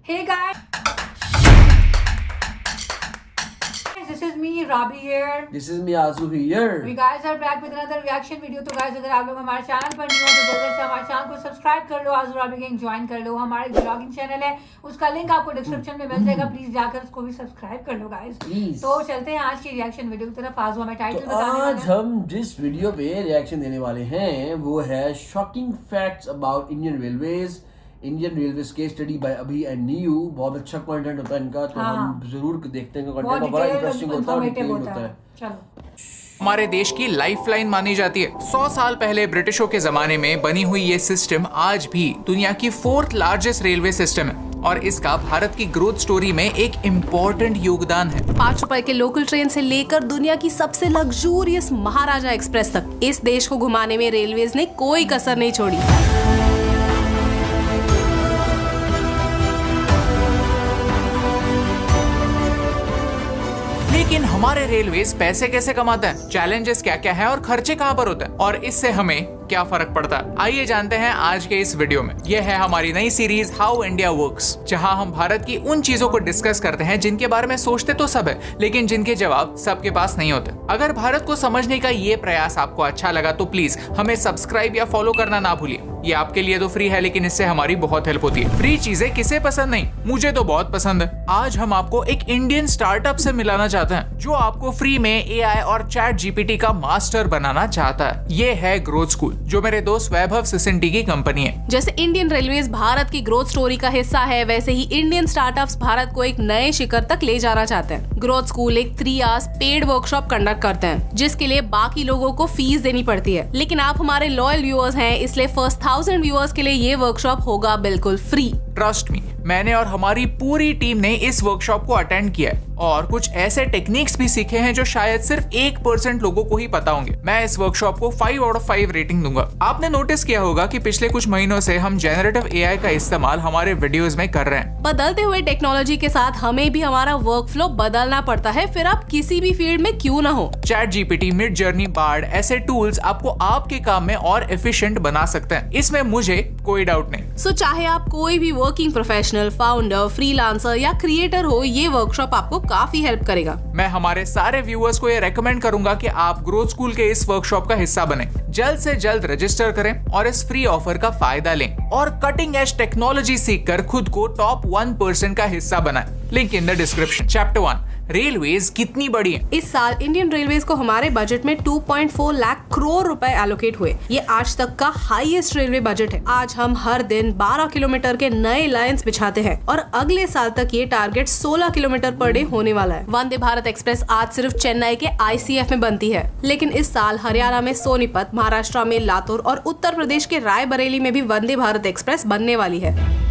Hey guys, this is me Rabi here. This is me Azu here. We guys are back with another reaction video. तो guys अगर आप लोग हमारे channel पर new हो तो जल्दी से हमारे चैनल को सब्सक्राइब कर लो, आजू राबी गैंग ज्वाइन कर लो. हमारा ब्लॉगिंग चैनल है, उसका लिंक आपको डिस्क्रिप्शन में मिल जाएगा. प्लीज जाकर उसको भी सब्सक्राइब कर लो गाइस. तो चलते हैं आज की रिएक्शन वीडियो की तरफ. आजू हमें टाइटल तो आज हम जिस वीडियो पे रिएक्शन देने वाले हैं वो है shocking facts about Indian railways. Indian railways case study bye अभी एंड नीयू. बहुत अच्छा कंटेंट होता है इनका, तो हम जरूर देखते हैं. कंटेंट बड़ा इंटरेस्टिंग होता है और डिटेल होता है. चलो. हमारे देश की लाइफलाइन मानी जाती है. 100 साल पहले ब्रिटिशों के जमाने में बनी हुई ये सिस्टम आज भी दुनिया की 4th लार्जेस्ट रेलवे सिस्टम है और इसका भारत की ग्रोथ स्टोरी में एक इम्पोर्टेंट योगदान है. 5 रुपए के लोकल ट्रेन से लेकर दुनिया की सबसे लग्जूरियस महाराजा एक्सप्रेस तक इस देश को घुमाने में रेलवेज ने कोई कसर नहीं छोड़ी. लेकिन हमारे रेलवेज पैसे कैसे कमाते हैं, चैलेंजेस क्या क्या है और खर्चे कहाँ पर होते हैं और इससे हमें क्या फर्क पड़ता है, आइए जानते हैं आज के इस वीडियो में. यह है हमारी नई सीरीज हाउ इंडिया वर्क्स, जहां हम भारत की उन चीजों को डिस्कस करते हैं जिनके बारे में सोचते तो सब है लेकिन जिनके जवाब सबके पास नहीं होते. अगर भारत को समझने का ये प्रयास आपको अच्छा लगा तो प्लीज हमें सब्सक्राइब या फॉलो करना ना भूलिए. ये आपके लिए तो फ्री है लेकिन इससे हमारी बहुत हेल्प होती है. फ्री चीजें किसे पसंद नहीं, मुझे तो बहुत पसंद है. आज हम आपको एक इंडियन स्टार्टअप से मिलाना चाहते हैं जो आपको फ्री में AI और ChatGPT का मास्टर बनाना चाहता है. ये है ग्रोथ स्कूल जो मेरे दोस्त वैभव सिसिंटी की कंपनी है. जैसे इंडियन रेलवेज भारत की ग्रोथ स्टोरी का हिस्सा है, वैसे ही इंडियन स्टार्टअप्स भारत को एक नए शिखर तक ले जाना चाहते हैं. ग्रोथ स्कूल एक 3 आवर्स पेड वर्कशॉप कंडक्ट करते हैं जिसके लिए बाकी लोगों को फीस देनी पड़ती है. लेकिन आप हमारे लॉयल व्यूअर्स हैं, इसलिए फर्स्ट 1000 व्यूअर्स के लिए ये वर्कशॉप होगा बिल्कुल फ्री. ट्रस्ट मी, मैंने और हमारी पूरी टीम ने इस वर्कशॉप को अटेंड किया है और कुछ ऐसे टेक्निक्स भी सीखे हैं जो शायद सिर्फ 1% लोगों को ही पता होंगे. मैं इस वर्कशॉप को 5 आउट ऑफ 5 रेटिंग दूंगा. आपने नोटिस किया होगा कि पिछले कुछ महीनों से हम जेनरेटिव AI का इस्तेमाल हमारे वीडियोस में कर रहे हैं. बदलते हुए टेक्नोलॉजी के साथ हमें भी हमारा वर्क फ्लो बदलना पड़ता है, फिर आप किसी भी फील्ड में क्यों ना हो. ChatGPT, मिडजर्नी, बार्ड ऐसे टूल्स आपको आपके काम में और एफिशिएंट बना सकते हैं. इसमें मुझे कोई डाउट नहीं. सो चाहे आप कोई भी वर्किंग प्रोफेशनल, फाउंडर, फ्रीलांसर या क्रिएटर हो, ये वर्कशॉप आपको काफी हेल्प करेगा. मैं हमारे सारे व्यूअर्स को ये रेकमेंड करूंगा कि आप ग्रोथ स्कूल के इस वर्कशॉप का हिस्सा बने. जल्द से जल्द रजिस्टर करें और इस फ्री ऑफर का फायदा लें और कटिंग एज टेक्नोलॉजी सीखकर खुद को टॉप 1% का हिस्सा बनाएं. Link in the description. Chapter 1, railways कितनी बड़ी है. इस साल इंडियन रेलवेज को हमारे बजट में 2.4 लाख करोड़ रुपए एलोकेट हुए. ये आज तक का हाईएस्ट रेलवे बजट है. आज हम हर दिन 12 किलोमीटर के नए लाइंस बिछाते हैं और अगले साल तक ये टारगेट 16 किलोमीटर पर डे होने वाला है. वंदे भारत एक्सप्रेस आज सिर्फ चेन्नई के ICF में बनती है, लेकिन इस साल हरियाणा में सोनीपत, महाराष्ट्र में लातूर और उत्तर प्रदेश के रायबरेली में भी वंदे भारत एक्सप्रेस बनने वाली है.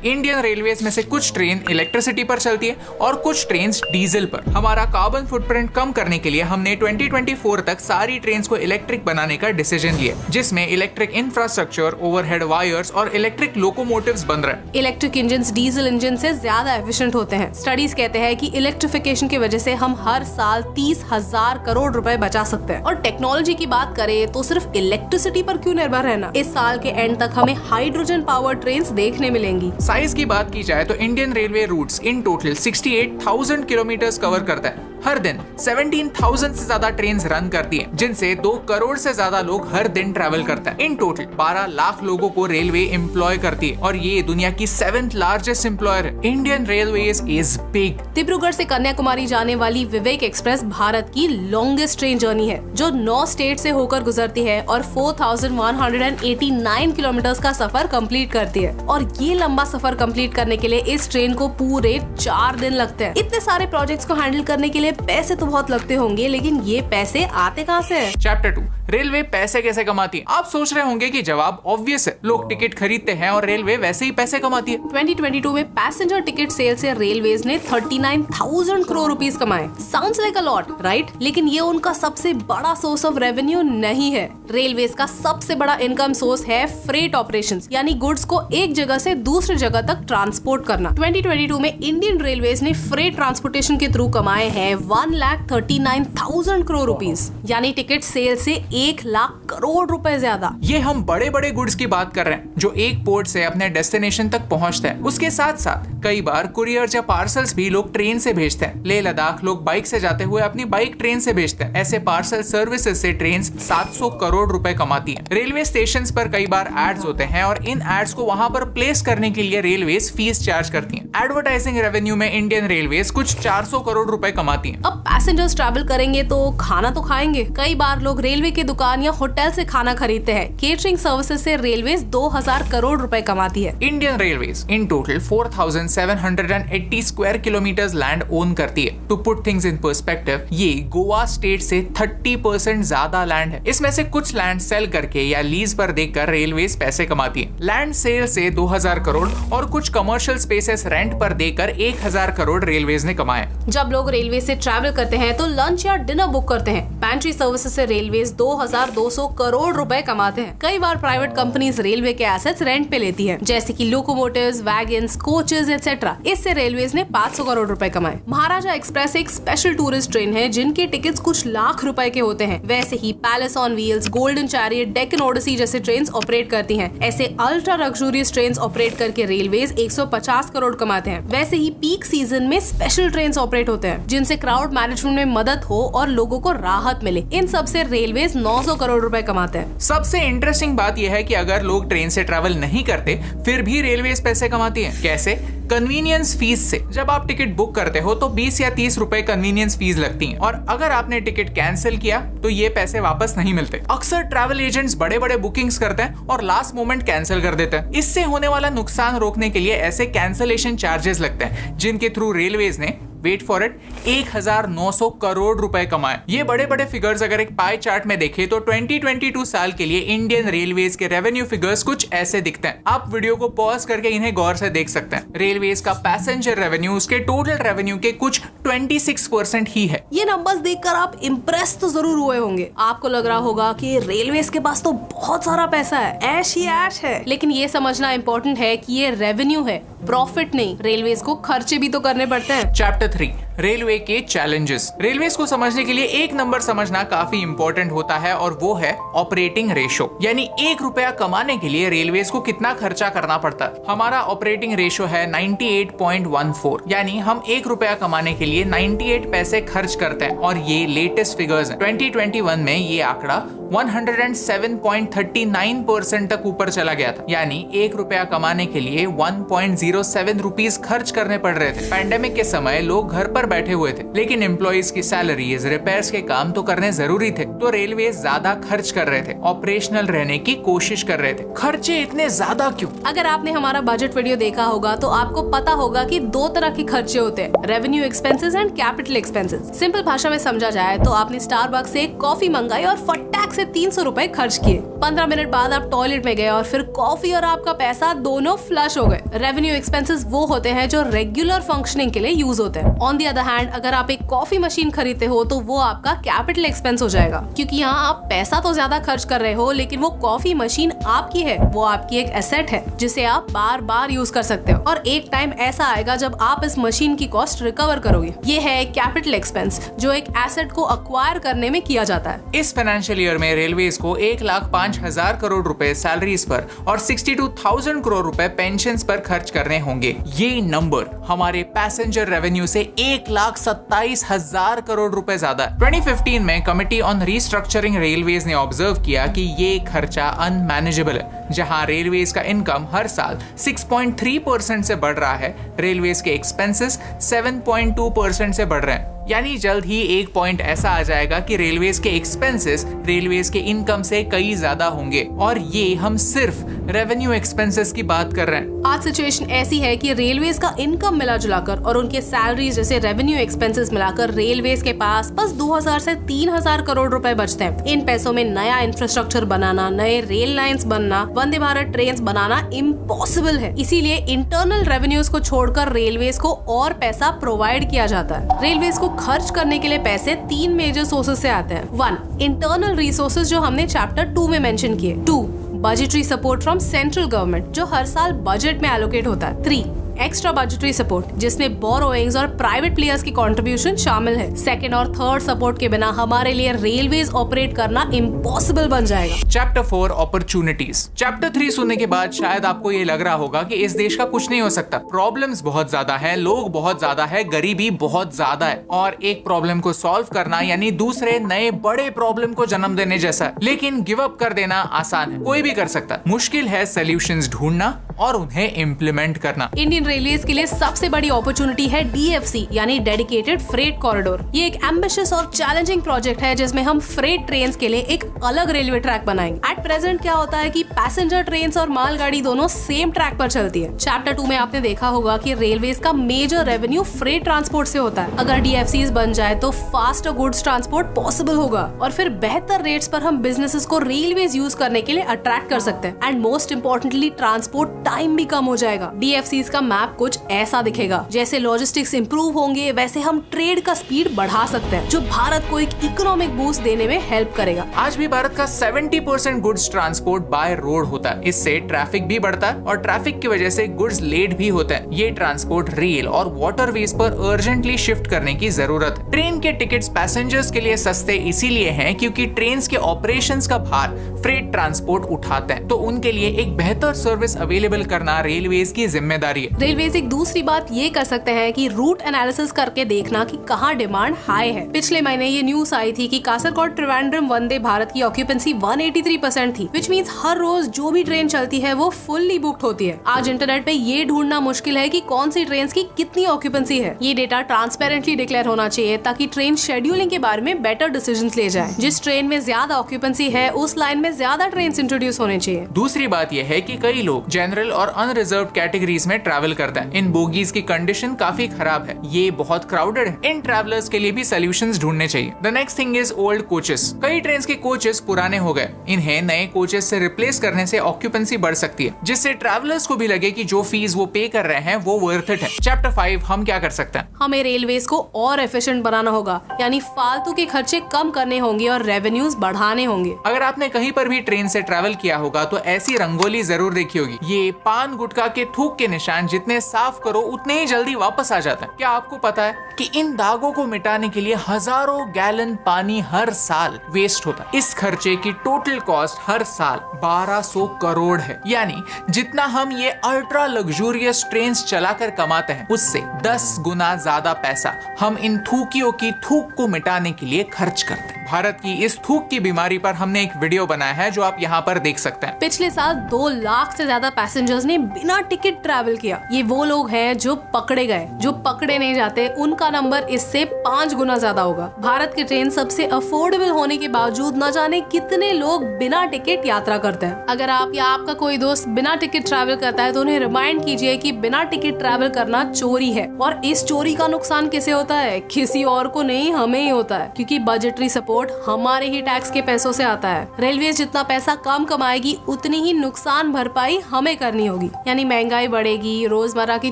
इंडियन रेलवेज में से कुछ ट्रेन इलेक्ट्रिसिटी पर चलती है और कुछ ट्रेन डीजल पर. हमारा कार्बन फुटप्रिंट कम करने के लिए हमने 2024 तक सारी ट्रेन को इलेक्ट्रिक बनाने का डिसीजन लिया, जिसमें इलेक्ट्रिक इंफ्रास्ट्रक्चर, ओवरहेड वायर्स और इलेक्ट्रिक लोकोमोटिव्स बन रहे हैं. इलेक्ट्रिक इंजन डीजल इंजन से ज्यादा एफिशिएंट होते हैं. स्टडीज कहते हैं कि इलेक्ट्रिफिकेशन की वजह से हम हर साल 30,000 करोड़ रुपए बचा सकते हैं. और टेक्नोलॉजी की बात करें तो सिर्फ इलेक्ट्रिसिटी पर क्यों निर्भर रहना. इस साल के एंड तक हमें हाइड्रोजन पावर ट्रेन देखने मिलेंगी. साइज की बात की जाए तो Indian railway routes in total 68,000 kilometre cover करता है. हर दिन 17,000 से ज्यादा ट्रेन रन करती हैं, जिनसे 2 करोड़ से ज्यादा लोग हर दिन ट्रैवल करते हैं. इन टोटल 12 लाख लोगों को रेलवे एम्प्लॉय करती है और ये दुनिया की 7th लार्जेस्ट एम्प्लॉयर है. Indian railways is big. Dibrugarh से कन्याकुमारी जाने वाली विवेक एक्सप्रेस भारत की लॉन्गेस्ट ट्रेन जर्नी है जो 9 स्टेट से होकर गुजरती है और 4,189 किलोमीटर का सफर कंप्लीट करती है. और ये लंबा सफर कंप्लीट करने के लिए इस ट्रेन को पूरे 4 दिन लगते हैं. इतने सारे प्रोजेक्ट्स को हैंडल करने के लिए पैसे तो बहुत लगते होंगे, लेकिन ये पैसे आते कहाँ से हैं? चैप्टर 2, रेलवे पैसे कैसे कमाती है. आप सोच रहे होंगे कि जवाब ऑब्वियस है, लोग टिकट खरीदते हैं और रेलवे वैसे ही पैसे कमाती है. 2022 में पैसेंजर टिकट सेल से रेलवेज ने 39,000 करोड़ रुपीस कमाए. Sounds like a lot, right? लेकिन ये उनका सबसे बड़ा सोर्स ऑफ रेवेन्यू नहीं है. रेलवेज का सबसे बड़ा इनकम सोर्स है फ्रेट ऑपरेशंस, यानी गुड्स को एक जगह से दूसरी जगह तक ट्रांसपोर्ट करना. 2022 में इंडियन रेलवेज ने फ्रेट ट्रांसपोर्टेशन के थ्रू कमाए हैं 1,39,000 करोड़ रुपीस, यानी टिकट सेल से 1 लाख करोड़ रुपए ज्यादा। ये हम बड़े बड़े गुड्स की बात कर रहे हैं जो एक पोर्ट से अपने डेस्टिनेशन तक पहुंचते हैं। उसके साथ साथ कई बार कुरियर या पार्सल्स भी लोग ट्रेन से भेजते हैं। लेह लद्दाख लोग बाइक से जाते हुए अपनी बाइक ट्रेन से भेजते हैं। ऐसे पार्सल सर्विसेज से ट्रेन 700 करोड़ रुपए कमाती है। रेलवे स्टेशन पर कई बार एड्स होते हैं और इन एड्स को वहां पर प्लेस करने के लिए रेलवे फीस चार्ज करती है। एडवर्टाइजिंग रेवेन्यू में इंडियन रेलवे कुछ 400 करोड़ रुपए कमाती है। अब पैसेंजर्स ट्रैवल करेंगे तो खाना तो खाएंगे। कई बार लोग रेलवे की दुकान या होटल से खाना खरीदते हैं। केटरिंग सर्विसेज से रेलवे 2000 करोड़ रुपए कमाती है। Indian railways in total 4780 square kilometres land own करती है। To put things in perspective, ये गोवा स्टेट से 30% ज्यादा लैंड है। इसमें से कुछ लैंड सेल करके या लीज पर देकर रेलवेज पैसे कमाती है। लैंड सेल से 2000 करोड़ और कुछ कमर्शियल स्पेसेस रेंट पर देकर 1000 करोड़ रेलवेज ने कमाए। जब लोग रेलवे से ट्रैवल करते हैं तो लंच या डिनर बुक करते हैं। पेंट्री सर्विसेज से रेलवेज 2200 करोड़ रुपए कमाते हैं। कई बार प्राइवेट कंपनीज रेलवे के एसेट्स रेंट पे लेती है, जैसे कि लोकोमोटिव्स, वैगन्स, कोचेस एटसेट्रा। इससे रेलवेज ने 500 करोड़ रुपए कमाए। महाराजा एक्सप्रेस एक स्पेशल टूरिस्ट ट्रेन है जिनके टिकट्स कुछ लाख रुपए के होते हैं। वैसे ही palace on wheels, golden chariot, Deccan odyssey जैसे ट्रेन ऑपरेट करती हैं। ऐसे अल्ट्रा लग्जूरियस ट्रेन ऑपरेट करके रेलवेज 150 करोड़ कमाते हैं। वैसे ही पीक सीजन में स्पेशल ट्रेन ऑपरेट होते हैं जिनसे क्राउड मैनेजमेंट में मदद हो और लोगों को राहत मिले। इन सब से रेलवेज 900 करोड़ रुपए कमाते हैं। सबसे इंटरेस्टिंग बात यह है कि अगर लोग ट्रेन से ट्रैवल नहीं करते फिर भी रेलवेज पैसे कमाती है। कैसे? कन्वीनियंस फीस से। जब आप टिकट बुक करते हो तो 20 या 30 रुपए कन्वीनियंस फीस लगती है और अगर आपने टिकट कैंसिल किया तो ये पैसे वापस नहीं मिलते। अक्सर ट्रैवल एजेंट्स बड़े बड़े बुकिंग्स करते हैं और लास्ट मोमेंट कैंसिल कर देते हैं। इससे होने वाला नुकसान रोकने के लिए ऐसे कैंसिलेशन चार्जेस लगते हैं जिनके थ्रू रेलवेज ने वेट फॉर इट 1900 करोड़ रुपए कमाए। ये बड़े बड़े फिगर्स अगर एक पाई चार्ट में देखें तो 2022 साल के लिए इंडियन रेलवेज के रेवेन्यू फिगर्स कुछ ऐसे दिखते हैं। आप वीडियो को पॉज करके इन्हें गौर से देख सकते हैं। रेलवेज का पैसेंजर रेवेन्यू उसके टोटल रेवेन्यू के कुछ 26% ही है। ये नंबर्स देखकर आप इम्प्रेस तो जरूर हुए होंगे। आपको लग रहा होगा कि रेलवेज के पास तो बहुत सारा पैसा है, ऐश ही ऐश है। लेकिन ये समझना इम्पोर्टेंट है कि ये रेवेन्यू है, प्रॉफिट नहीं। रेलवेज को खर्चे भी तो करने पड़ते हैं। चैप्टर 3 रेलवे के चैलेंजेस। रेलवेज को समझने के लिए एक नंबर समझना काफी इंपॉर्टेंट होता है और वो है ऑपरेटिंग रेशो, यानी 1 रुपया कमाने के लिए रेलवेज को कितना खर्चा करना पड़ता है। हमारा ऑपरेटिंग रेशो है 98.14, यानी हम 1 रुपया कमाने के लिए 98 पैसे खर्च करते हैं और ये लेटेस्ट फिगर्स हैं। 2021 में ये आंकड़ा 107.39% तक ऊपर चला गया था, यानी 1 रुपया कमाने के लिए 1.07 रुपीस खर्च करने पड़ रहे थे। पैंडेमिक के समय लोग घर पर बैठे हुए थे, लेकिन एम्प्लॉइज की सैलरीज, रिपेयर्स के काम तो करने जरूरी थे, तो रेलवे ज्यादा खर्च कर रहे थे, ऑपरेशनल रहने की कोशिश कर रहे थे। खर्चे इतने ज्यादा क्यों? अगर आपने हमारा बजट वीडियो देखा होगा तो आपको पता होगा कि 2 तरह के खर्चे होते हैं, revenue expenses and capital expenses. Simple भाषा में समझा जाए तो आपने स्टारबक्स से कॉफी मंगाई और फटाक से 300 रुपए खर्च किए। 15 मिनट बाद आप टॉयलेट में गए और फिर कॉफी और आपका पैसा दोनों फ्लश हो गए। रेवेन्यू एक्सपेंसेस वो होते हैं जो रेगुलर फंक्शनिंग के लिए यूज होते हैं। ऑन द अदर हैंड, अगर आप एक कॉफी मशीन खरीदते हो तो वो आपका कैपिटल एक्सपेंस हो जाएगा, क्योंकि यहाँ आप पैसा तो ज्यादा खर्च कर रहे हो लेकिन वो कॉफी मशीन आपकी है, वो आपकी एक एसेट है जिसे आप बार बार यूज कर सकते हो और एक टाइम ऐसा आएगा जब आप इस मशीन की कॉस्ट रिकवर करोगे। ये है कैपिटल एक्सपेंस जो एक एसेट को अक्वायर करने में किया जाता है। इस फाइनेंशियल ईयर में रेलवेज को 1,05,000 करोड़ रुपए सैलरीज पर और 62,000 करोड़ रुपए पेंशन पर खर्च करने होंगे। ये नंबर हमारे पैसेंजर रेवेन्यू से 1,27,000 करोड़ रुपए ज्यादा। 2015 में कमिटी ऑन रीस्ट्रक्चरिंग रेलवेज ने ऑब्जर्व किया कि ये खर्चा अनमैनेजेबल है। जहां रेलवेज का इनकम हर साल 6.3% से बढ़ रहा है, रेलवेज के एक्सपेंसेस 7.2% से बढ़ रहे हैं। यानी जल्द ही एक पॉइंट ऐसा आ जाएगा कि रेलवेज के एक्सपेंसेस रेलवेज के इनकम से कई ज्यादा होंगे, और ये हम सिर्फ रेवेन्यू एक्सपेंसेस की बात कर रहे हैं। आज सिचुएशन ऐसी है कि रेलवेज का इनकम मिला जुलाकर और उनके सैलरीज जैसे रेवेन्यू एक्सपेंसेस मिलाकर रेलवेज के पास बस 2000 से 3000 करोड़ रुपए बचते हैं। इन पैसों में नया इंफ्रास्ट्रक्चर बनाना, नए रेल लाइंस बनना, वंदे भारत ट्रेन बनाना इम्पॉसिबल है। इसीलिए इंटरनल रेवेन्यूज को छोड़कर रेलवेज को और पैसा प्रोवाइड किया जाता है। रेलवेज को खर्च करने के लिए पैसे 3 मेजर सोर्सेज से आते हैं। 1, इंटरनल रिसोर्सेज जो हमने चैप्टर 2 में मेंशन किए। 2, budgetary support from central government जो हर साल बजट में एलोकेट होता है। 3, एक्स्ट्रा बजटरी सपोर्ट जिसमें बोरोइंग्स और प्राइवेट प्लेयर्स की कंट्रीब्यूशन शामिल है। सेकंड और थर्ड सपोर्ट के बिना हमारे लिए रेलवेज ऑपरेट करना इम्पॉसिबल बन जाएगा। Chapter 4 opportunities. चैप्टर 3 सुनने के बाद शायद आपको ये लग रहा होगा कि इस देश का कुछ नहीं हो सकता, प्रॉब्लम्स बहुत ज्यादा है, लोग बहुत ज्यादा है, गरीबी बहुत ज्यादा है और एक प्रॉब्लम को सॉल्व करना यानी दूसरे नए बड़े प्रॉब्लम को जन्म देने जैसा है। लेकिन गिव अप कर देना आसान है, कोई भी कर सकता। मुश्किल है सॉल्यूशंस ढूंढना और उन्हें इम्प्लीमेंट करना। इंडियन रेलवेज के लिए सबसे बड़ी अपॉर्चुनिटी है DFC यानी डेडिकेटेड फ्रेट कॉरिडोर। ये एक एम्बिशियस और चैलेंजिंग प्रोजेक्ट है जिसमें हम फ्रेट ट्रेन्स के लिए एक अलग रेलवे ट्रैक बनाएंगे। एट प्रेजेंट क्या होता है कि पैसेंजर ट्रेन्स और मालगाड़ी दोनों सेम ट्रैक पर चलती है। चैप्टर 2 में आपने देखा होगा कि रेलवेज का मेजर रेवेन्यू फ्रेट ट्रांसपोर्ट से होता है। अगर DFCs बन जाए तो फास्ट गुड्स ट्रांसपोर्ट पॉसिबल होगा और फिर बेहतर रेट्स पर हम बिजनेसेस को रेलवेज यूज करने के लिए अट्रैक्ट कर सकते हैं। And most importantly transport time भी कम हो जाएगा। DFCs का मैप कुछ ऐसा दिखेगा। जैसे लॉजिस्टिक्स इंप्रूव होंगे वैसे हम ट्रेड का स्पीड बढ़ा सकते हैं, जो भारत को एक इकोनॉमिक बूस्ट देने में हेल्प करेगा। आज भी भारत का 70% गुड्स ट्रांसपोर्ट बाय रोड होता है। इससे ट्रैफिक भी बढ़ता है और ट्रैफिक की वजह से गुड्स लेट भी होते हैं। ये ट्रांसपोर्ट रेल और वाटरवेज पर अर्जेंटली शिफ्ट करने की जरूरत है। ट्रेन के टिकट्स पैसेंजर्स के लिए सस्ते इसीलिए हैं क्योंकि ट्रेन के ऑपरेशंस का भार फ्रेट ट्रांसपोर्ट उठाते हैं, तो उनके लिए एक बेहतर सर्विस अवेलेबल करना रेलवेज की जिम्मेदारी है। रेलवेज एक दूसरी बात ये कर सकते हैं कि रूट एनालिसिस करके देखना कि कहाँ डिमांड हाई है। पिछले महीने ये न्यूज आई थी कि कासरगोड त्रिवेंद्रम वंदे भारत की ऑक्यूपेंसी 183% थी, विच मींस हर रोज जो भी ट्रेन चलती है वो फुल्ली बुक्ड होती है। आज इंटरनेट पे ये ढूंढना मुश्किल है कि कौन सी ट्रेन की कितनी ऑक्यूपेंसी है। ये डेटा ट्रांसपेरेंटली डिक्लेयर होना चाहिए ताकि ट्रेन शेड्यूलिंग के बारे में बेटर डिसीजंस ले जाए। जिस ट्रेन में ज्यादा ऑक्यूपेंसी है उस लाइन में ज्यादा ट्रेन इंट्रोड्यूस होने चाहिए। दूसरी बात यह है कि कई लोग जनरल और अनरिजर्व कैटेगरीज में ट्रैवल करते हैं। इन बोगीज की कंडीशन काफी खराब है, ये बहुत क्राउडेड है। इन ट्रैवलर्स के लिए भी सॉल्यूशंस ढूंढने चाहिए। The next thing is old coaches. कई ट्रेन के कोचेस पुराने हो गए, इन्हें नए कोचेस से रिप्लेस करने से ऑक्यूपेंसी बढ़ सकती है, जिससे ट्रैवलर्स को भी लगे कि जो फीस वो पे कर रहे हैं वो वर्थ इट है। चैप्टर 5 हम क्या कर सकते हैं? हमें रेलवेज को और एफिशिएंट बनाना होगा, यानी फालतू के खर्चे कम करने होंगे और रेवेन्यूज बढ़ाने होंगे। अगर आपने कहीं पर भी ट्रेन से ट्रैवल किया होगा तो ऐसी रंगोली जरूर देखी होगी। ये पान गुटखा के थूक के निशान जितने साफ करो उतने ही जल्दी वापस आ जाते हैं। क्या आपको पता है कि इन दागों को मिटाने के लिए हजारों गैलन पानी हर साल वेस्ट होता है। इस खर्चे की टोटल कॉस्ट हर साल 1200 करोड़ है, यानी जितना हम ये अल्ट्रा लग्जूरियस ट्रेन चलाकर कमाते हैं उससे 10 गुना ज्यादा पैसा हम इन थूकियों की थूक को मिटाने के लिए खर्च करते हैं। भारत की इस थूक की बीमारी पर हमने एक वीडियो बनाया है जो आप यहाँ पर देख सकते हैं। पिछले साल 2 लाख से ज्यादा पैसेंजर्स ने बिना टिकट ट्रैवल किया। ये वो लोग हैं जो पकड़े गए, जो पकड़े नहीं जाते उनका नंबर इससे 5 गुना ज्यादा होगा। भारत की ट्रेन सबसे अफोर्डेबल होने के बावजूद न जाने कितने लोग बिना टिकट यात्रा करते हैं। अगर आप या आपका कोई दोस्त बिना टिकट ट्रैवल करता है तो उन्हें रिमाइंड कीजिए कि बिना टिकट ट्रैवल करना चोरी है, और इस चोरी का नुकसान किसे होता है? किसी और को नहीं, हमें ही होता है, क्योंकि बजटरी सपोर्ट हमारे ही टैक्स के पैसों से आता है। रेलवे जितना पैसा कम कमाएगी उतनी ही नुकसान भरपाई हमें करनी होगी, यानी महंगाई बढ़ेगी, रोजमर्रा की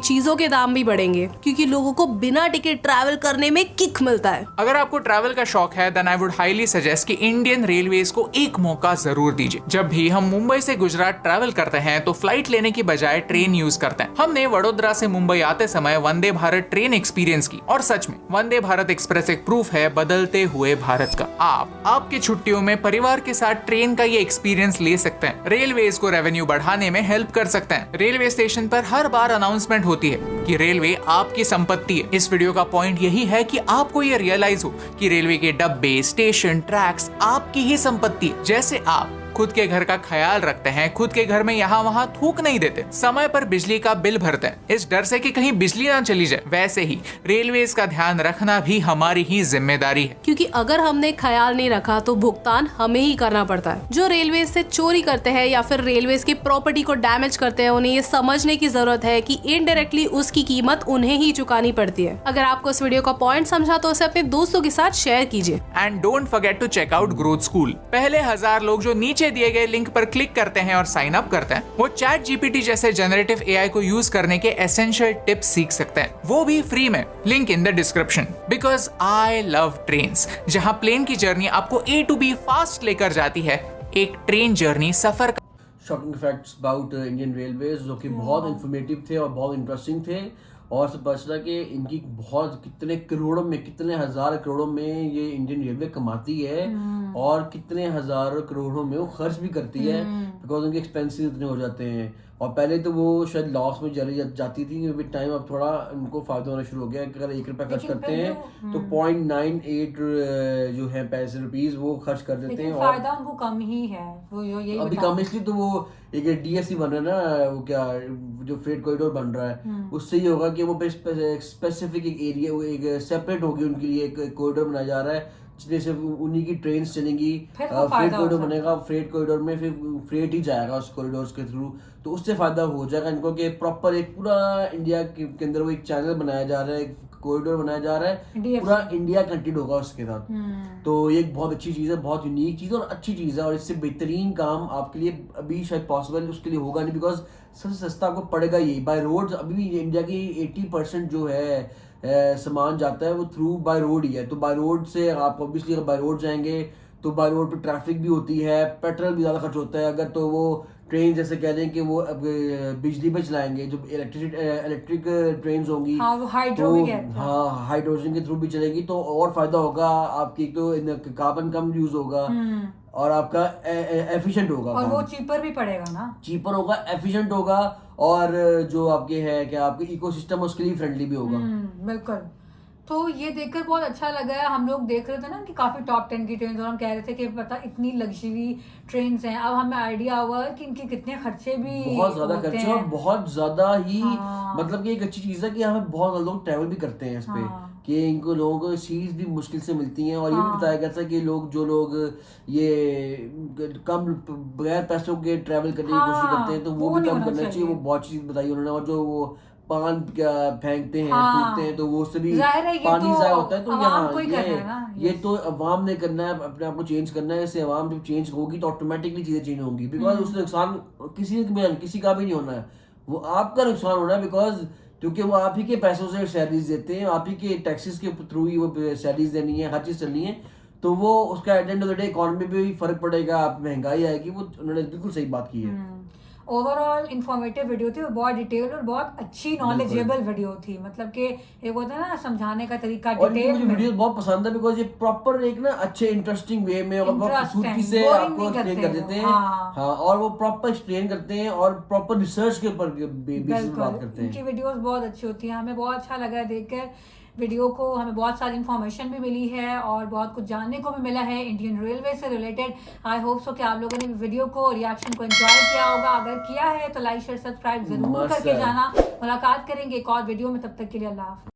चीजों के दाम भी बढ़ेंगे, क्योंकि लोगों को बिना टिकट ट्रैवल करने में किक मिलता है। अगर आपको ट्रैवल का शौक है then I would highly suggest कि इंडियन रेलवेज को एक मौका जरूर दीजिए। जब भी हम मुंबई से गुजरात ट्रैवल करते हैं तो फ्लाइट लेने की बजाय ट्रेन यूज करते हैं। हमने वडोदरा से मुंबई आते समय वंदे भारत ट्रेन एक्सपीरियंस की, और सच में वंदे भारत एक्सप्रेस एक प्रूफ है बदलते हुए भारत का। आप आपकी छुट्टियों में परिवार के साथ ट्रेन का ये एक्सपीरियंस ले सकते हैं। रेलवेज को रेवेन्यू बढ़ाने में हेल्प कर सकते हैं। रेलवे स्टेशन पर हर बार अनाउंसमेंट होती है कि रेलवे आपकी संपत्ति है। इस वीडियो का पॉइंट यही है कि आपको ये रियलाइज हो कि रेलवे के डब्बे, स्टेशन, ट्रैक्स आपकी ही संपत्ति है। जैसे आप खुद के घर का ख्याल रखते हैं, खुद के घर में यहाँ वहाँ थूक नहीं देते, समय पर बिजली का बिल भरते हैं इस डर से कि कहीं बिजली ना चली जाए, वैसे ही रेलवेज का ध्यान रखना भी हमारी ही जिम्मेदारी है। क्योंकि अगर हमने ख्याल नहीं रखा तो भुगतान हमें ही करना पड़ता है। जो रेलवेज से चोरी करते हैं या फिर रेलवेज की प्रॉपर्टी को डैमेज करते हैं, उन्हें ये समझने की जरूरत है कि इनडायरेक्टली उसकी कीमत उन्हें ही चुकानी पड़ती है। अगर आपको इस वीडियो का पॉइंट समझा तो उसे अपने दोस्तों के साथ शेयर कीजिए। And don't forget to check out growth school. पहले 1000 लोग जो नीचे दिए गए लिंक पर क्लिक करते हैं और साइन अप करते हैं, वो चैट जीपीटी जैसे जनरेटिव एआई को यूज करने के एसेंशियल टिप्स सीख सकते हैं, वो भी फ्री में। Link in the description. Because I love trains, जहां प्लेन की जर्नी आपको A to B फास्ट लेकर जाती है, एक train journey suffer shocking facts about Indian railways जो कि बहुत इंफॉर्मेटिव थे और बहुत इंटरेस्टिंग थे। और सब पता चला कि इनकी बहुत कितने करोड़ों में, कितने हजार करोड़ों में ये इंडियन रेलवे कमाती है और कितने हजार करोड़ों में वो खर्च भी करती है, बिकॉज उनके एक्सपेंसेस इतने हो जाते हैं। और पहले तो वो शायद लॉस में चली जाती थी, विद टाइम अब थोड़ा उनको फायदा होना शुरू हो गया कि अगर 1 रुपया खर्च करते हैं तो 0.98 जो है पैसे रुपीज वो खर्च कर देते हैं। और फायदा उनको कम ही है, वो यही अभी कम इसलिए तो वो एक डीएससी बन रहा है ना, वो क्या जो फ्रेट कॉरिडोर बन रहा है उससे ये होगा कि वो स्पेसिफिक एक एरिया, वो एक सेपरेट होगी उनके लिए, एक कॉरिडोर बनाया जा रहा है जिसमें सिर्फ उन्हीं की ट्रेन चलेंगी। फ्रेट कॉरिडोर बनेगा, फ्रेट कॉरिडोर में फिर फ्रेट ही जाएगा उस कॉरिडोर के थ्रू, तो उससे फायदा हो जाएगा इनको कि प्रॉपर एक पूरा इंडिया के अंदर वो एक चैनल बनाया जा रहा है, एक कॉरिडोर बनाया जा रहा है, पूरा इंडिया कनेक्टेड होगा उसके साथ। तो ये एक बहुत अच्छी चीज़ है, बहुत यूनिक चीज़ और अच्छी चीज़ है, और इससे बेहतरीन काम आपके लिए अभी शायद पॉसिबल उसके लिए होगा नहीं, बिकॉज सबसे सस्ता आपको पड़ेगा ये बाय रोड। अभी भी इंडिया की 80% जो है सामान जाता है वो थ्रू बाय रोड ही है, तो बाय रोड से आप ऑब्वियसली अगर बाय रोड जाएंगे तो बाय रोड पे ट्रैफिक भी होती है, पेट्रोल भी ज़्यादा खर्च होता है। अगर तो वो ट्रेन जैसे कह दें कि वो अब बिजली पे चलाएंगे, जो इलेक्ट्रिक ट्रेन होंगी, हाँ, वो हाइड्रो भी कहते हैं। हाँ हाइड्रोजन के थ्रू भी चलेगी तो और फायदा होगा आपकी, एक तो कार्बन कम यूज होगा और आपका एफिशिएंट होगा, और वो चीपर भी पड़ेगा ना, चीपर होगा, एफिशिएंट होगा, और जो आपके है क्या आपके इकोसिस्टम उसके लिए फ्रेंडली भी होगा। बिल्कुल। तो ये देखकर बहुत अच्छा लगा है। हम लोग देख रहे थे ना कि काफी टॉप 10 की ट्रेन, और हम कह रहे थे कि पता इतनी लग्जरी ट्रेन हैं, अब हमें आइडिया हुआ कि इनके कितने खर्चे भी बहुत ज्यादा खर्चे और बहुत ज्यादा ही हाँ। मतलब कि एक अच्छी चीज है कि हमें बहुत ज्यादा लोग ट्रैवल भी करते हैं इस पे, कि इनको लोगों को सीट्स भी मुश्किल से मिलती हैं। और ये भी बताया गया था कि जो लोग ये कम बगैर पैसों के ट्रैवल करने की कोशिश करते हैं तो वो भी कम करना चाहिए। वो बहुत चीज बताई उन्होंने। और जो वो पान फेंकते हैं, थूकते हैं, तो वो उससे भी पानी ज़ाया होता है। तो यहाँ ये तो अवाम ने करना है, अपने आप को चेंज करना है। इससे अवाम जब चेंज होगी तो ऑटोमेटिकली चीजें चेंज होंगी, बिकॉज उससे नुकसान किसी का भी नहीं होना है, वो आपका नुकसान होना है, बिकॉज क्योंकि वो आप ही के पैसों से सैलरीज देते हैं, आप ही के टैक्सेस के थ्रू ही वो सैलरीज देनी है, हर चीज चलनी है, तो वो उसका at end of the day economy पे भी फर्क पड़ेगा, आप महंगाई आएगी। वो उन्होंने बिल्कुल सही बात की है। ओवरऑल इंफॉर्मेटिव वीडियो थी, बहुत डिटेल और बहुत अच्छी नॉलेजेबल वीडियो थी। मतलब कि एक होता है ना समझाने का तरीका, डिटेल मुझे वीडियो बहुत पसंद है, बिकॉज ये प्रॉपर एक ना अच्छे इंटरेस्टिंग वे में और बहुत खूबसूरती से आपको एक्सप्लेन कर देते हैं। हाँ, और वो प्रॉपर एक्सप्लेन करते हैं और प्रॉपर रिसर्च के ऊपर बेसिस पे बात करते हैं। इनकी वीडियोस बहुत अच्छी होती हैं, हमें बहुत अच्छा लगा देखकर वीडियो को। हमें बहुत सारी इन्फॉर्मेशन भी मिली है और बहुत कुछ जानने को भी मिला है इंडियन रेलवे से रिलेटेड। आई होप सो कि आप लोगों ने वीडियो को, रिएक्शन को एंजॉय किया होगा। अगर किया है तो लाइक शेयर सब्सक्राइब जरूर करके जाना। मुलाकात करेंगे एक और वीडियो में, तब तक के लिए अल्लाह हाफ़िज़।